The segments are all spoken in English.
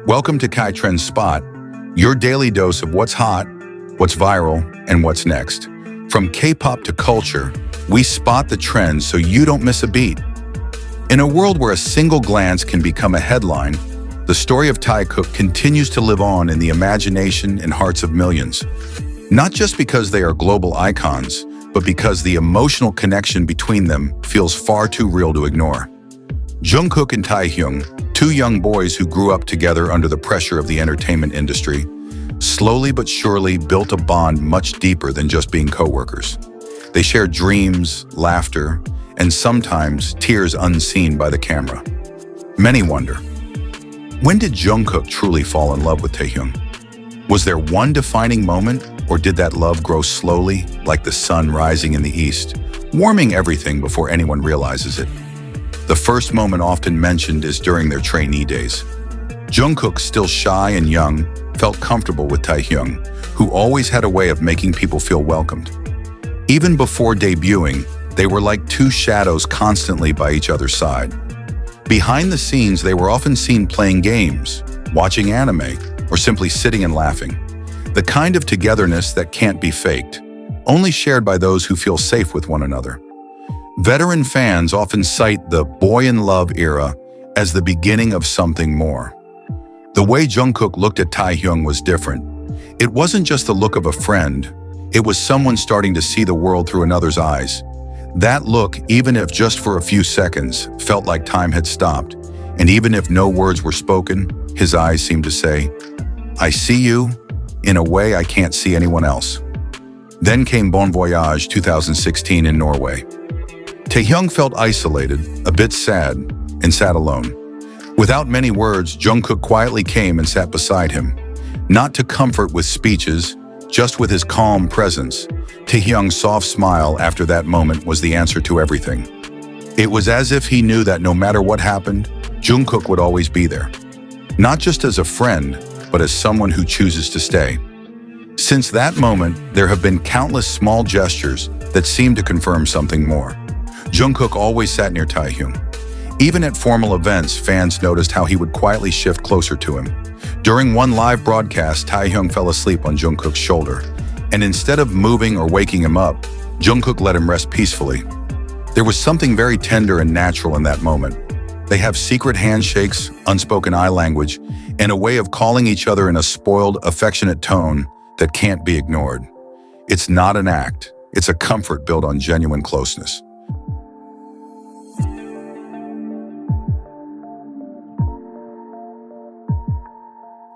Welcome to Kai Trend Spot, your daily dose of what's hot, what's viral, and what's next. From K-pop to culture, we spot the trends so you don't miss a beat. In a world where a single glance can become a headline, the story of Taekook continues to live on in the imagination and hearts of millions. Not just because they are global icons, but because the emotional connection between them feels far too real to ignore. Jungkook and Taehyung, two young boys who grew up together under the pressure of the entertainment industry, slowly but surely built a bond much deeper than just being co-workers. They shared dreams, laughter, and sometimes tears unseen by the camera. Many wonder, when did Jungkook truly fall in love with Taehyung? Was there one defining moment, or did that love grow slowly, like the sun rising in the east, warming everything before anyone realizes it? The first moment often mentioned is during their trainee days. Jungkook, still shy and young, felt comfortable with Taehyung, who always had a way of making people feel welcomed. Even before debuting, they were like two shadows constantly by each other's side. Behind the scenes, they were often seen playing games, watching anime, or simply sitting and laughing. The kind of togetherness that can't be faked, only shared by those who feel safe with one another. Veteran fans often cite the boy in love era as the beginning of something more. The way Jungkook looked at Taehyung was different. It wasn't just the look of a friend, it was someone starting to see the world through another's eyes. That look, even if just for a few seconds, felt like time had stopped, and even if no words were spoken, his eyes seemed to say, "I see you in a way I can't see anyone else." Then came Bon Voyage 2016 in Norway. Taehyung felt isolated, a bit sad, and sat alone. Without many words, Jungkook quietly came and sat beside him, not to comfort with speeches, just with his calm presence. Taehyung's soft smile after that moment was the answer to everything. It was as if he knew that no matter what happened, Jungkook would always be there. Not just as a friend, but as someone who chooses to stay. Since that moment, there have been countless small gestures that seem to confirm something more. Jungkook always sat near Taehyung. Even at formal events, fans noticed how he would quietly shift closer to him. During one live broadcast, Taehyung fell asleep on Jungkook's shoulder, and instead of moving or waking him up, Jungkook let him rest peacefully. There was something very tender and natural in that moment. They have secret handshakes, unspoken eye language, and a way of calling each other in a spoiled, affectionate tone that can't be ignored. It's not an act, it's a comfort built on genuine closeness.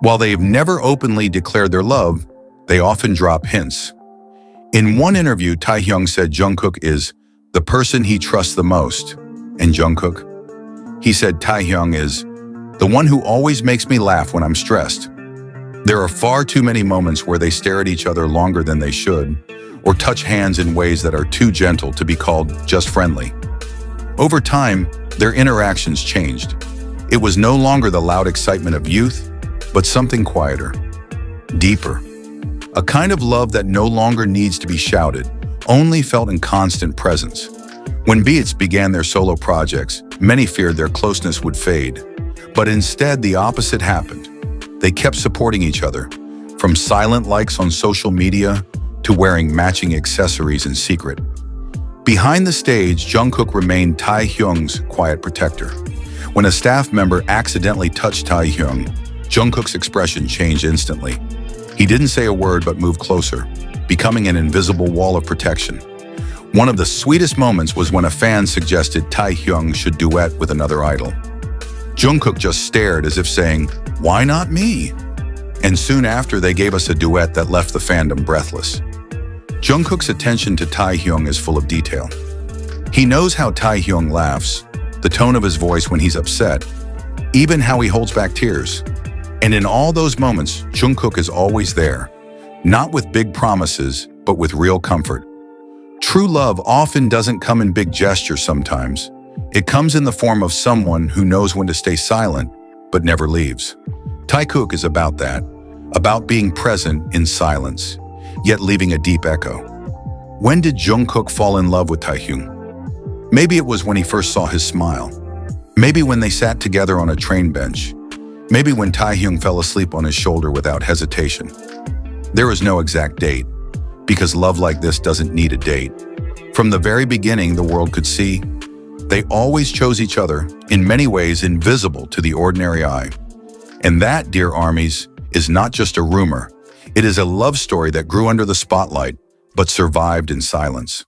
While they've never openly declared their love, they often drop hints. In one interview, Taehyung said Jungkook is the person he trusts the most, and Jungkook? He said Taehyung is the one who always makes me laugh when I'm stressed. There are far too many moments where they stare at each other longer than they should, or touch hands in ways that are too gentle to be called just friendly. Over time, their interactions changed. It was no longer the loud excitement of youth, but something quieter, deeper. A kind of love that no longer needs to be shouted, only felt in constant presence. When BTS began their solo projects, many feared their closeness would fade. But instead, the opposite happened. They kept supporting each other, from silent likes on social media to wearing matching accessories in secret. Behind the stage, Jungkook remained Taehyung's quiet protector. When a staff member accidentally touched Taehyung, Jungkook's expression changed instantly. He didn't say a word but moved closer, becoming an invisible wall of protection. One of the sweetest moments was when a fan suggested Taehyung should duet with another idol. Jungkook just stared as if saying, "Why not me?" And soon after, they gave us a duet that left the fandom breathless. Jungkook's attention to Taehyung is full of detail. He knows how Taehyung laughs, the tone of his voice when he's upset, even how he holds back tears. And in all those moments, Jungkook is always there, not with big promises, but with real comfort. True love often doesn't come in big gestures sometimes. It comes in the form of someone who knows when to stay silent, but never leaves. Taekook is about that, about being present in silence, yet leaving a deep echo. When did Jungkook fall in love with Taehyung? Maybe it was when he first saw his smile. Maybe when they sat together on a train bench. Maybe when Taehyung fell asleep on his shoulder without hesitation. There is no exact date, because love like this doesn't need a date. From the very beginning, the world could see they always chose each other, in many ways invisible to the ordinary eye. And that, dear armies, is not just a rumor. It is a love story that grew under the spotlight, but survived in silence.